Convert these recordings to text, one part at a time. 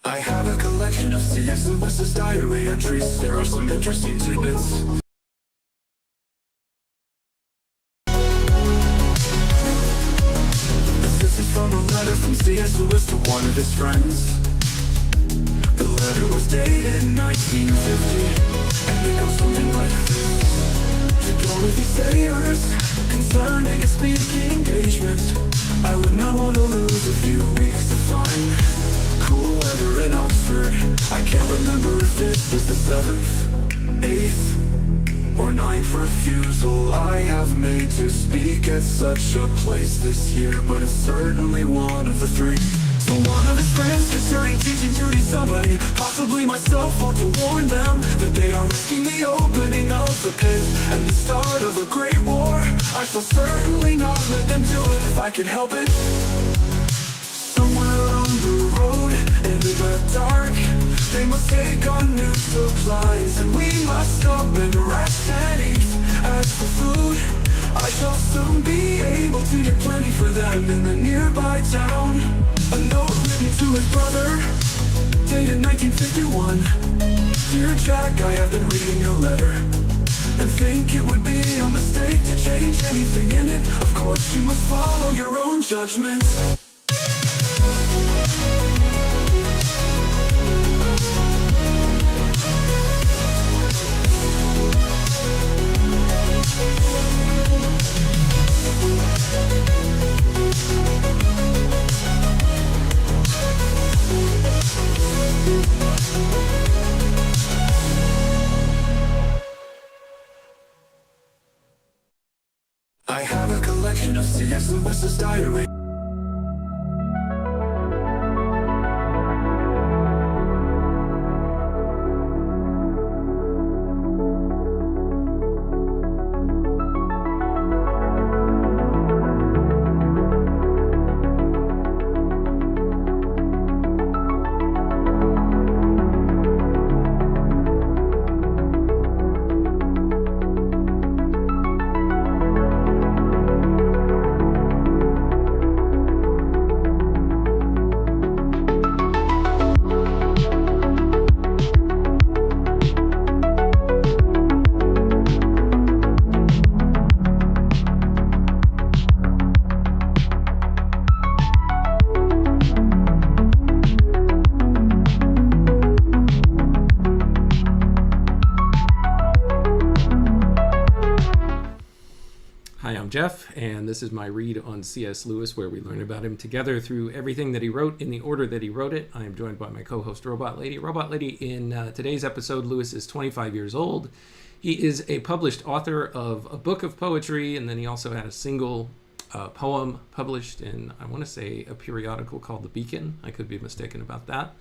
I have a collection of C.S. Lewis's diary entries. There are some interesting tidbits. This is from a letter from C.S. Lewis to one of his friends. The letter was dated in 1950, and it goes something like this. To Dorothy Sayers, concerning a speaking engagement, I would not want to lose a few weeks to find cool weather in Oxford. I can't remember if this was the 7th, 8th, or 9th refusal I have made to speak at such a place this year, but it's certainly one of the 3. So one of his friends concerning teaching to somebody, possibly myself, ought to warn them that they are risking the opening of the pit and the start of a great war. I shall certainly not let them do it if I can help it. Somewhere on the road, in the dark, they must take on new supplies, and we must stop and rest and eat. As for food, I shall soon be able to get plenty for them in the nearby town. A note written to his brother, dated 1951. Dear Jack, I have been reading your letter and think it would be a mistake to change anything in it. Of course you must follow your own judgment. I have a collection of C.S. Lewis's diary. Hi, I'm Jeff, and this is my read on C.S. Lewis, where we learn about him together through everything that he wrote in the order that he wrote it. I am joined by my co-host, Robot Lady. Robot Lady, in today's episode, Lewis is 25 years old. He is a published author of a book of poetry, and then he also had a single poem published in, I want to say, a periodical called The Beacon. I could be mistaken about that.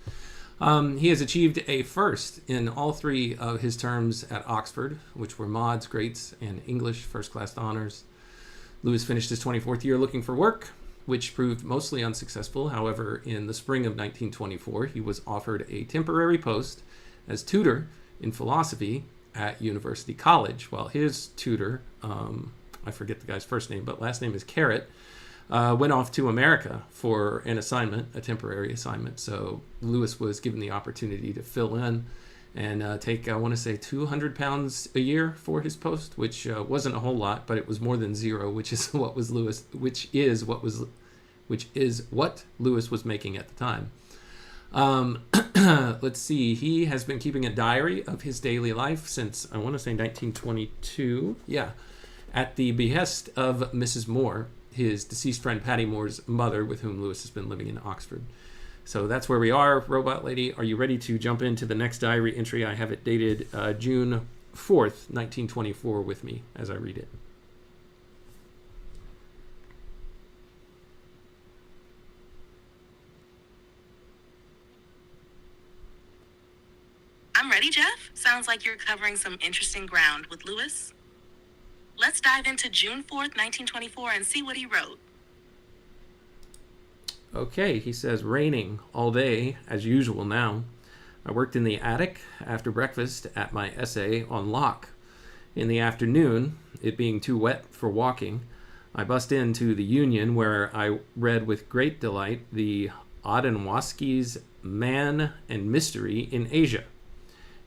He has achieved a first in all 3 of his terms at Oxford, which were Mods, Greats, and English first-class honors. Lewis finished his 24th year looking for work, which proved mostly unsuccessful. However, in the spring of 1924, he was offered a temporary post as tutor in philosophy at University College, while his tutor, I forget the guy's first name, but last name is Carrot, went off to America for an assignment, a temporary assignment. So Lewis was given the opportunity to fill in and take, I want to say, 200 pounds a year for his post, which wasn't a whole lot, but it was more than zero, which is what Lewis was making at the time. Let's see. He has been keeping a diary of his daily life since, I want to say, 1922. Yeah, at the behest of Mrs. Moore, his deceased friend Paddy Moore's mother, with whom Lewis has been living in Oxford. So that's where we are. Robot Lady, are you ready to jump into the next diary entry? I have it dated June 4th, 1924 with me as I read it. I'm ready, Jeff. Sounds like you're covering some interesting ground with Lewis. Let's dive into June 4th, 1924 and see what he wrote. Okay, he says, raining all day, as usual now. I worked in the attic after breakfast at my essay on Locke. In the afternoon, it being too wet for walking, I bust into the Union, where I read with great delight the Adamowski's Man and Mystery in Asia.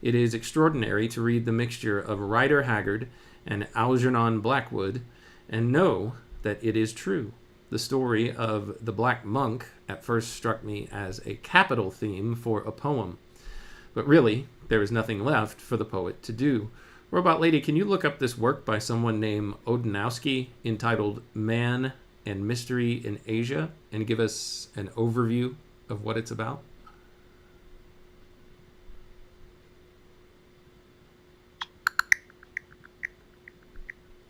It is extraordinary to read the mixture of Rider Haggard and Algernon Blackwood and know that it is true. The story of the Black Monk at first struck me as a capital theme for a poem. But really, there is nothing left for the poet to do. Robot Lady, can you look up this work by someone named Odanowski entitled Man and Mystery in Asia and give us an overview of what it's about?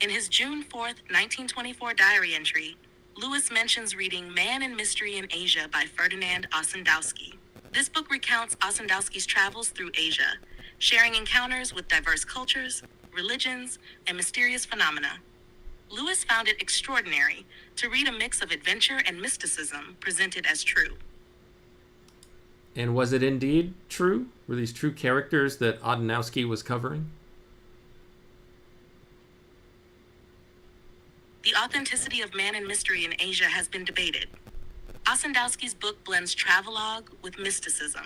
In his June 4th, 1924 diary entry, Lewis mentions reading Man and Mystery in Asia by Ferdinand Ossendowski. This book recounts Ossendowski's travels through Asia, sharing encounters with diverse cultures, religions, and mysterious phenomena. Lewis found it extraordinary to read a mix of adventure and mysticism presented as true. And was it indeed true? Were these true characters that Odanowski was covering? The authenticity of Man and Mystery in Asia has been debated. Ossendowski's book blends travelogue with mysticism,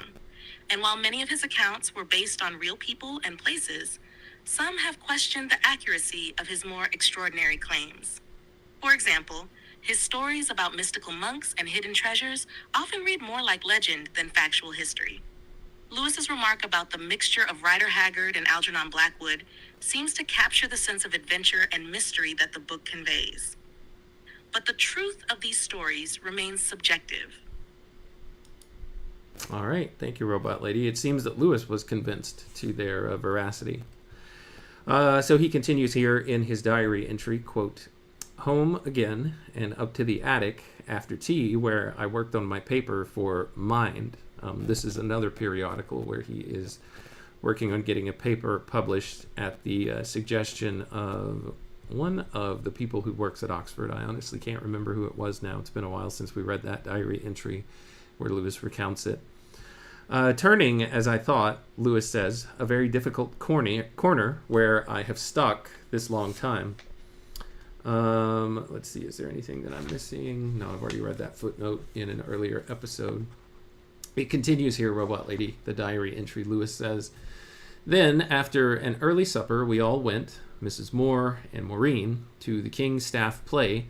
and while many of his accounts were based on real people and places, some have questioned the accuracy of his more extraordinary claims. For example, his stories about mystical monks and hidden treasures often read more like legend than factual history. Lewis's remark about the mixture of Rider Haggard and Algernon Blackwood seems to capture the sense of adventure and mystery that the book conveys. But the truth of these stories remains subjective. All right. Thank you, Robot Lady. It seems that Lewis was convinced to their veracity. So he continues here in his diary entry, quote, "Home again and up to the attic after tea where I worked on my paper for Mind." This is another periodical where he is working on getting a paper published at the suggestion of one of the people who works at Oxford. I honestly can't remember who it was now. It's been a while since we read that diary entry where Lewis recounts it. Turning, as I thought, Lewis says, a very difficult corner where I have stuck this long time. Let's see, is there anything that I'm missing? No, I've already read that footnote in an earlier episode. It continues here, Robot Lady, the diary entry. Lewis says, "Then, after an early supper, we all went, Mrs. Moore and Maureen, to the King's Staff play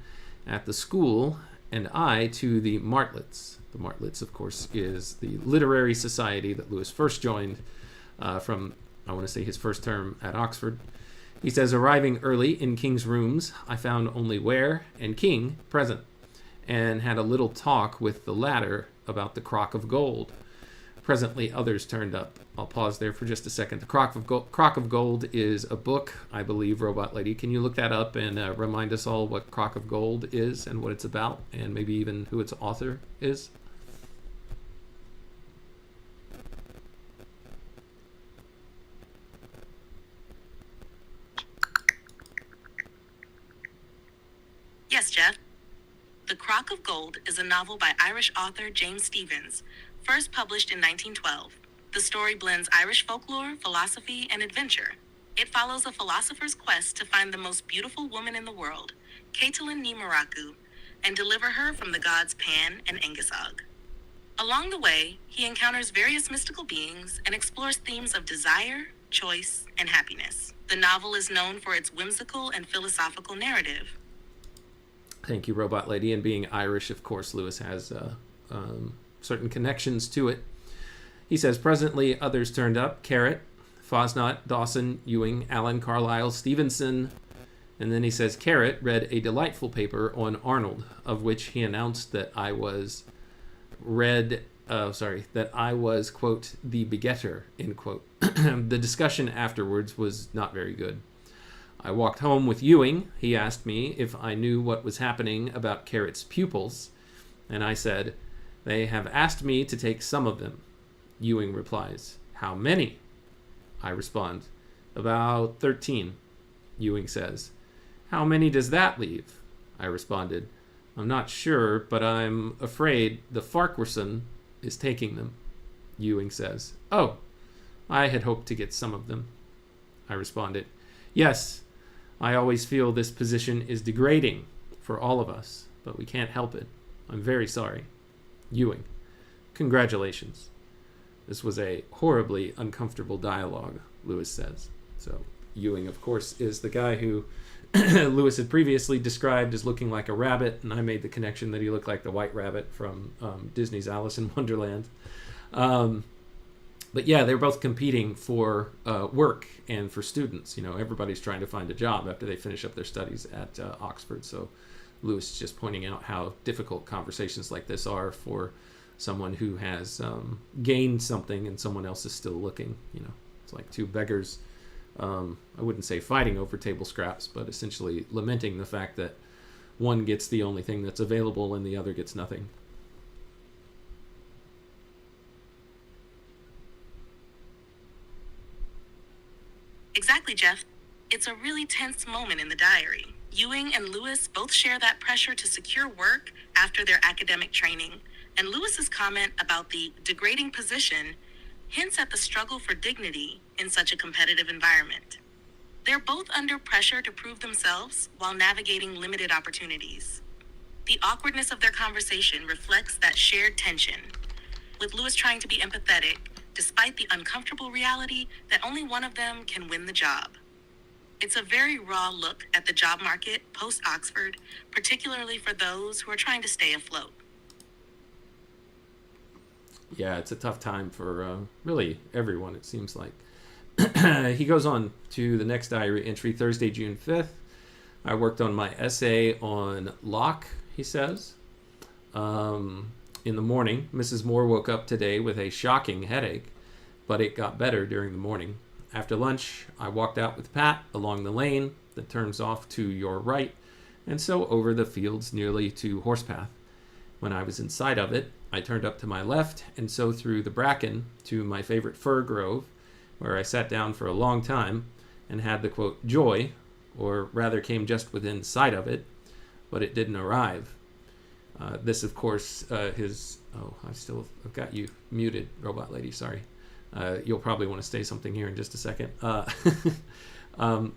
at the school, and I to the Martlets." The Martlets, of course, is the literary society that Lewis first joined from, I want to say, his first term at Oxford. He says, "Arriving early in King's rooms, I found only Ware and King present, and had a little talk with the latter about the Crock of Gold. Presently, others turned up." I'll pause there for just a second. The Crock of Gold is a book, I believe, Robot Lady. Can you look that up and remind us all what Crock of Gold is and what it's about, and maybe even who its author is? Yes, Jeff. The Crock of Gold is a novel by Irish author James Stephens, first published in 1912. The story blends Irish folklore, philosophy, and adventure. It follows a philosopher's quest to find the most beautiful woman in the world, Caitlin Ní Maracu, and deliver her from the gods Pan and Engisog. Along the way, he encounters various mystical beings and explores themes of desire, choice, and happiness. The novel is known for its whimsical and philosophical narrative. Thank you, Robot Lady. And being Irish, of course, Lewis has certain connections to it. He says, presently others turned up: Carrot, Fosnot, Dawson, Ewing, Allen, Carlyle, Stevenson. And then he says, Carrot read a delightful paper on Arnold, of which he announced that I was quote, the begetter, end quote. The discussion afterwards was not very good. I walked home with Ewing. He asked me if I knew what was happening about Carrot's pupils, and I said, they have asked me to take some of them. Ewing replies, how many? I respond, about 13. Ewing says, how many does that leave? I responded, I'm not sure, but I'm afraid the Farquharson is taking them. Ewing says, oh, I had hoped to get some of them. I responded, yes, I always feel this position is degrading for all of us, but we can't help it. I'm very sorry. Ewing, Congratulations. This was a horribly uncomfortable dialogue, Lewis says. So Ewing, of course, is the guy who Lewis had previously described as looking like a rabbit, and I made the connection that he looked like the White Rabbit from Disney's Alice in Wonderland. But yeah, they're both competing for work and for students. You know, everybody's trying to find a job after they finish up their studies at Oxford. So Lewis is just pointing out how difficult conversations like this are for someone who has gained something and someone else is still looking. You know, it's like two beggars. I wouldn't say fighting over table scraps, but essentially lamenting the fact that one gets the only thing that's available and the other gets nothing. Exactly, Jeff. It's a really tense moment in the diary. Ewing and Lewis both share that pressure to secure work after their academic training, and Lewis's comment about the degrading position hints at the struggle for dignity in such a competitive environment. They're both under pressure to prove themselves while navigating limited opportunities. The awkwardness of their conversation reflects that shared tension, with Lewis trying to be empathetic despite the uncomfortable reality that only one of them can win the job. It's a very raw look at the job market post-Oxford, particularly for those who are trying to stay afloat. Yeah, it's a tough time for really everyone, it seems like. He goes on to the next diary entry, Thursday, June 5th. I worked on my essay on Locke, he says. In the morning, Mrs. Moore woke up today with a shocking headache, but it got better during the morning. After lunch, I walked out with Pat along the lane that turns off to your right, and so over the fields nearly to Horsepath. When I was inside of it, I turned up to my left, and so through the bracken to my favorite fir grove, where I sat down for a long time and had the, quote, joy, or rather came just within sight of it, but it didn't arrive. This, of course, I've got you muted, Robot Lady, sorry. You'll probably want to say something here in just a second.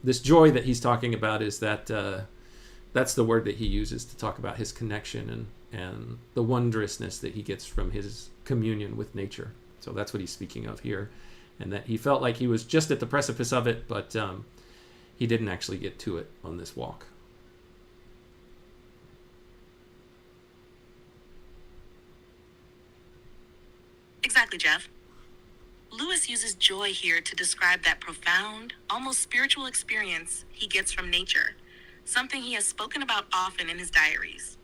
This joy that he's talking about is that that's the word that he uses to talk about his connection and the wondrousness that he gets from his communion with nature. So that's what he's speaking of here. And that he felt like he was just at the precipice of it, but he didn't actually get to it on this walk. Exactly, Jeff. Lewis uses joy here to describe that profound, almost spiritual experience he gets from nature, something he has spoken about often in his diaries.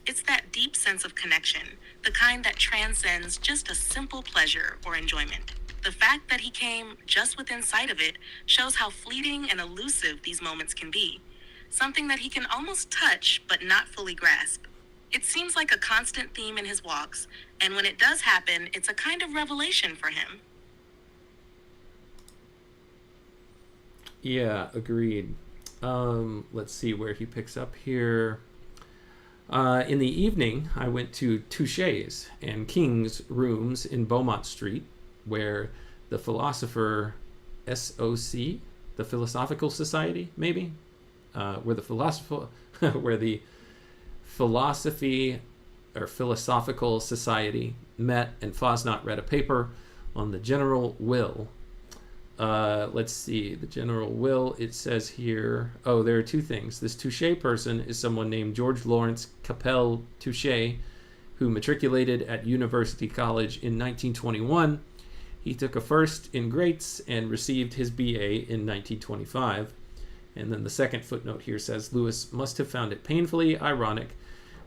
It's that deep sense of connection, the kind that transcends just a simple pleasure or enjoyment. The fact that he came just within sight of it shows how fleeting and elusive these moments can be, something that he can almost touch but not fully grasp. It seems like a constant theme in his walks, and when it does happen, it's a kind of revelation for him. Yeah, agreed. Let's see where he picks up here. In the evening, I went to Touché's and King's rooms in Beaumont Street, where the philosopher SOC, the Philosophical Society, maybe, where the Philosophy or Philosophical Society met, and Fosnot read a paper on the general will. Let's see, the general will, it says here, there are two things. This Touché person is someone named George Lawrence Capel Touché, who matriculated at University College in 1921. He took a first in Greats and received his BA in 1925. And then the second footnote here says, Lewis must have found it painfully ironic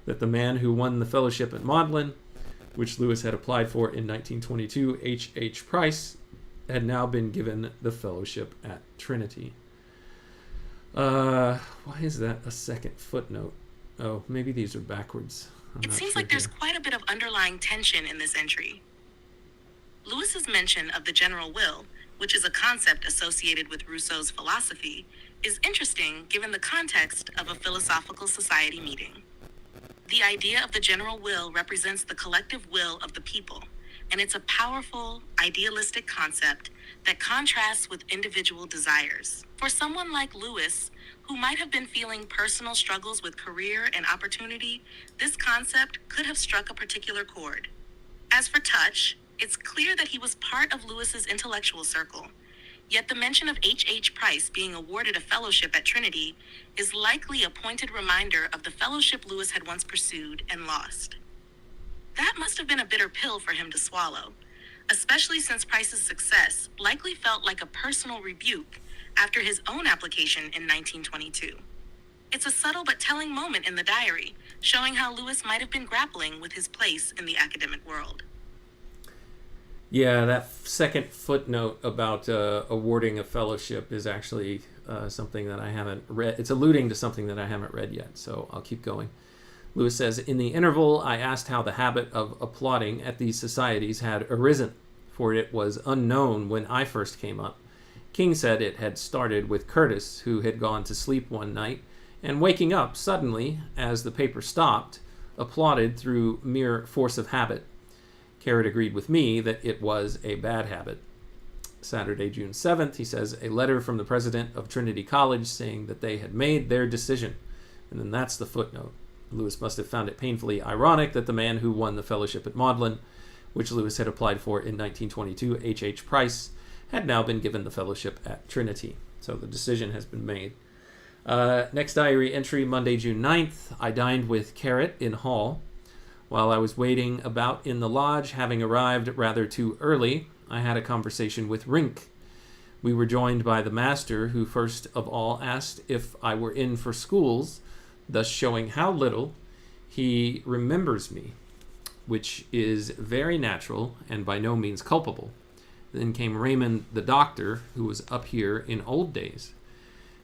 that the man who won the fellowship at Magdalen, which Lewis had applied for in 1922, H.H. Price, had now been given the fellowship at Trinity. Why is that a second footnote? Oh, maybe these are backwards. It seems like there's quite a bit of underlying tension in this entry. Lewis's mention of the general will, which is a concept associated with Rousseau's philosophy, is interesting given the context of a philosophical society meeting. The idea of the general will represents the collective will of the people, and it's a powerful, idealistic concept that contrasts with individual desires. For someone like Lewis, who might have been feeling personal struggles with career and opportunity, this concept could have struck a particular chord. As for touch, it's clear that he was part of Lewis's intellectual circle. Yet the mention of H. Price being awarded a fellowship at Trinity is likely a pointed reminder of the fellowship Lewis had once pursued and lost. That must have been a bitter pill for him to swallow, especially since Price's success likely felt like a personal rebuke after his own application in 1922. It's a subtle but telling moment in the diary, showing how Lewis might have been grappling with his place in the academic world. Yeah, that second footnote about awarding a fellowship is actually something that I haven't read. It's alluding to something that I haven't read yet, so I'll keep going. Lewis says, in the interval, I asked how the habit of applauding at these societies had arisen, for it was unknown when I first came up. King said it had started with Curtis, who had gone to sleep one night, and waking up suddenly, as the paper stopped, applauded through mere force of habit. Carrot agreed with me that it was a bad habit. Saturday, June 7th, he says, a letter from the president of Trinity College saying that they had made their decision. And then that's the footnote. Lewis must have found it painfully ironic that the man who won the fellowship at Magdalen, which Lewis had applied for in 1922, H. Price, had now been given the fellowship at Trinity. So the decision has been made. Next diary entry, Monday, June 9th. I dined with Carrot in Hall. While I was waiting about in the lodge, having arrived rather too early, I had a conversation with Rink. We were joined by the master, who first of all asked if I were in for schools, thus showing how little he remembers me, which is very natural and by no means culpable. Then came Raymond the doctor, who was up here in old days.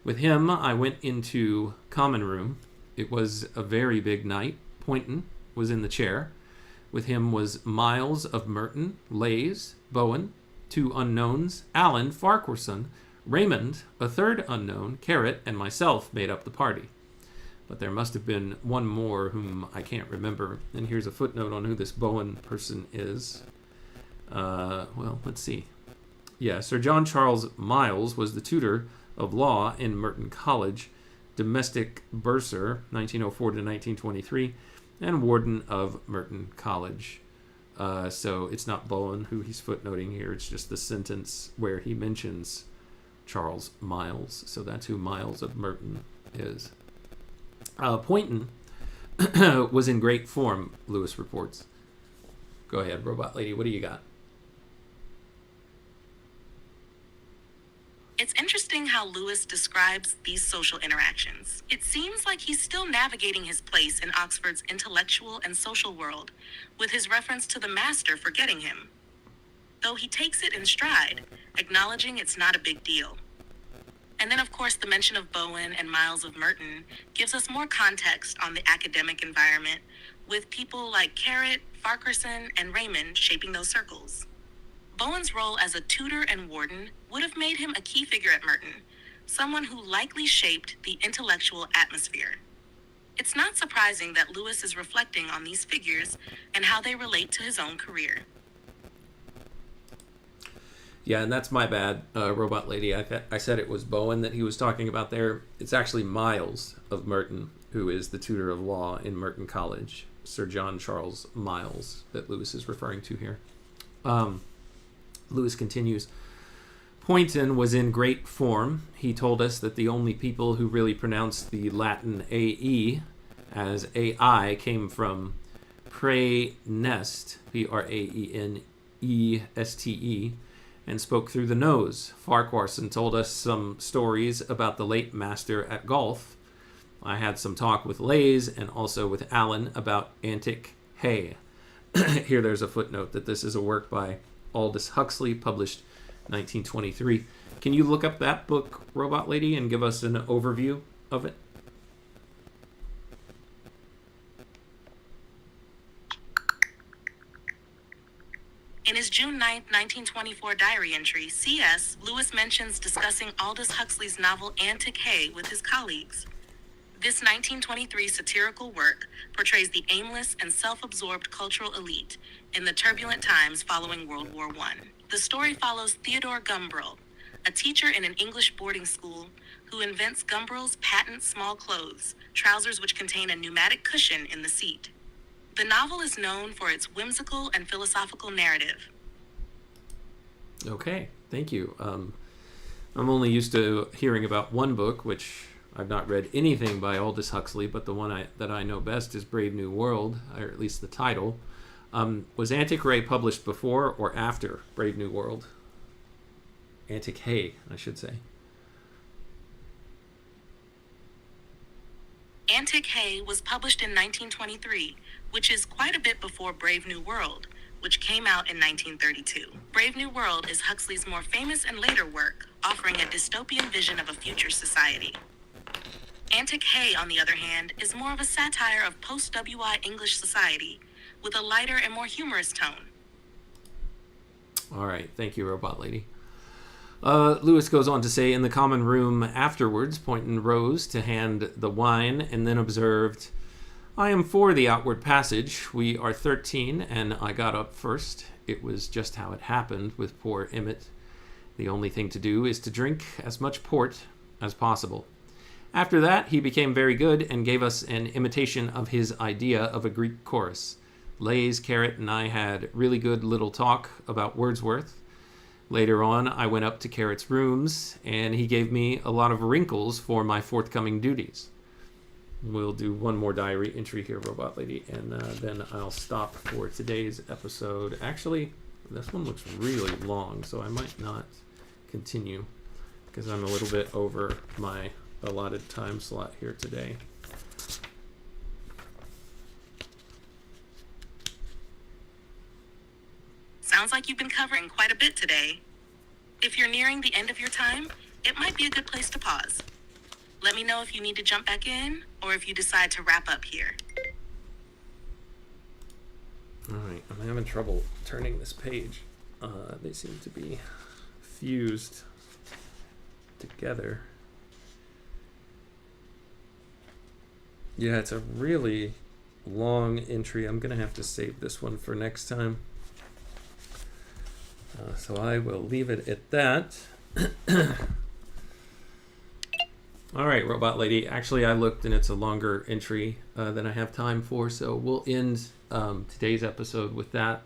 With him, I went into common room. It was a very big night. Poynton was in the chair. With him was Miles of Merton, Lays, Bowen, two unknowns, Alan, Farquharson, Raymond, a third unknown, Carrot, and myself made up the party. But there must have been one more whom I can't remember. And here's a footnote on who this Bowen person is. Well, let's see. Yeah, Sir John Charles Miles was the tutor of law in Merton College, domestic bursar, 1904 to 1923, and warden of Merton College. So it's not Bowen who he's footnoting here. It's just the sentence where he mentions Charles Miles. So that's who Miles of Merton is. Poynton was in great form, Lewis reports. Go ahead, Robot Lady. What do you got? It's interesting how Lewis describes these social interactions. It seems like he's still navigating his place in Oxford's intellectual and social world, with his reference to the master forgetting him. Though he takes it in stride, acknowledging it's not a big deal. And then, of course, the mention of Bowen and Miles of Merton gives us more context on the academic environment, with people like Carrot, Farquharson, and Raymond shaping those circles. Bowen's role as a tutor and warden would have made him a key figure at Merton, someone who likely shaped the intellectual atmosphere. It's not surprising that Lewis is reflecting on these figures and how they relate to his own career. Yeah, and that's my bad, Robot Lady. I said it was Bowen that he was talking about there. It's actually Miles of Merton, who is the tutor of law in Merton College. Sir John Charles Miles that Lewis is referring to here. Lewis continues, Poynton was in great form. He told us that the only people who really pronounced the Latin AE as AI came from Praeneste, Praeneste, and spoke through the nose. Farquharson told us some stories about the late master at golf. I had some talk with Lays and also with Alan about Antic Hay. Here there's a footnote that this is a work by Aldous Huxley, published 1923. Can you look up that book, Robot Lady, and give us an overview of it? In his June 9, 1924 diary entry, C.S. Lewis mentions discussing Aldous Huxley's novel Antic Hay with his colleagues. This 1923 satirical work portrays the aimless and self-absorbed cultural elite in the turbulent times following World War I. The story follows Theodore Gumbrell, a teacher in an English boarding school who invents Gumbrell's patent small clothes, trousers which contain a pneumatic cushion in the seat. The novel is known for its whimsical and philosophical narrative. Okay, thank you. I'm only used to hearing about one book, which I've not read anything by Aldous Huxley, but the one that I know best is Brave New World, or at least the title. Was Antic Ray published before or after Brave New World? Antic Hay, I should say. Antic Hay was published in 1923, which is quite a bit before Brave New World, which came out in 1932. Brave New World is Huxley's more famous and later work, offering a dystopian vision of a future society. Antic Hay, on the other hand, is more of a satire of post-WI English society, with a lighter and more humorous tone. All right, thank you, Robot Lady. Lewis goes on to say, in the common room afterwards, Poynton rose to hand the wine and then observed, I am for the outward passage. We are 13, and I got up first. It was just how it happened with poor Emmett. The only thing to do is to drink as much port as possible. After that, he became very good and gave us an imitation of his idea of a Greek chorus. Lays, Carrot, and I had really good little talk about Wordsworth. Later on, I went up to Carrot's rooms, and he gave me a lot of wrinkles for my forthcoming duties. We'll do one more diary entry here, Robot Lady, and then I'll stop for today's episode. Actually, this one looks really long, so I might not continue because I'm a little bit over my allotted time slot here today. Sounds like you've been covering quite a bit today. If you're nearing the end of your time, it might be a good place to pause. Let me know if you need to jump back in or if you decide to wrap up here. All right, I'm having trouble turning this page. They seem to be fused together. Yeah, it's a really long entry. I'm going to have to save this one for next time. So I will leave it at that. All right, Robot Lady. Actually, I looked and it's a longer entry than I have time for, so we'll end today's episode with that.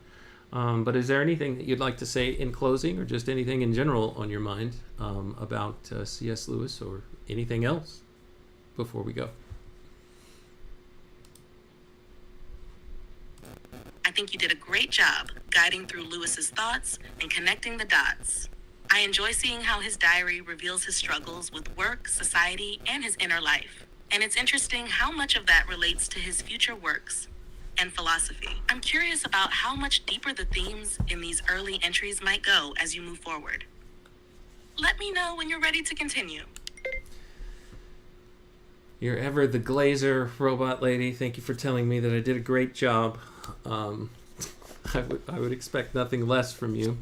But is there anything that you'd like to say in closing, or just anything in general on your mind about C.S. Lewis, or anything else before we go? I think you did a great job guiding through Lewis's thoughts and connecting the dots. I enjoy seeing how his diary reveals his struggles with work, society, and his inner life. And it's interesting how much of that relates to his future works and philosophy. I'm curious about how much deeper the themes in these early entries might go as you move forward. Let me know when you're ready to continue. You're ever the glazer, Robot Lady. Thank you for telling me that I did a great job. I would expect nothing less from you.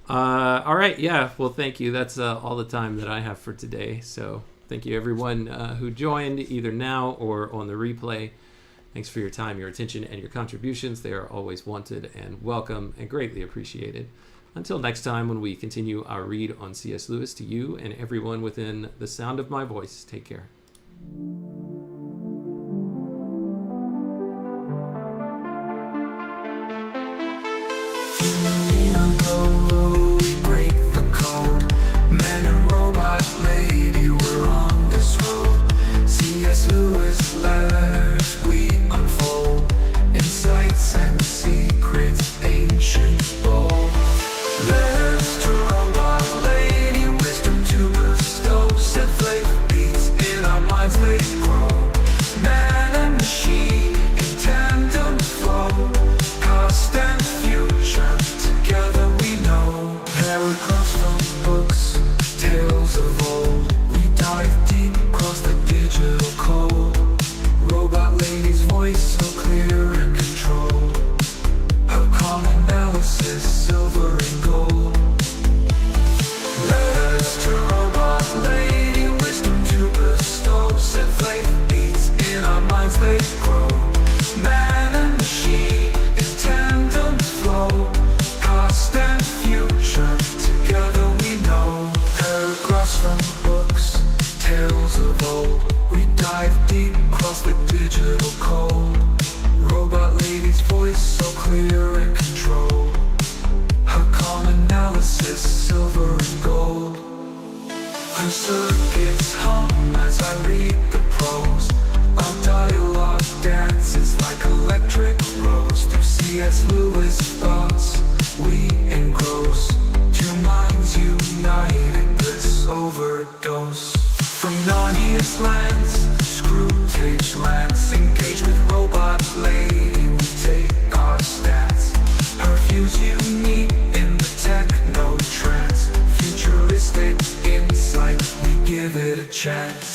All right, yeah, well, thank you. That's all the time that I have for today. So thank you, everyone who joined either now or on the replay. Thanks for your time, your attention, and your contributions. They are always wanted and welcome and greatly appreciated. Until next time, when we continue our read on C.S. Lewis, to you and everyone within the sound of my voice, take care. Break the code. Man and robot lady, we're on this road. C.S. Lewis letters we unfold. Insights and secrets, ancient bold. Letters to robot lady, wisdom to bestow. Set faith beats in our minds, late. Her circuits hum as I read the prose. Our dialogue dances like electric rose. Through C.S. Lewis thoughts we engross. Two minds united, bliss overdose. From Narnia's lands, Scrooge lands, engage with robot lady, we take our stance. Her views unique in the techno trance. Futuristic insight, we give it a chance.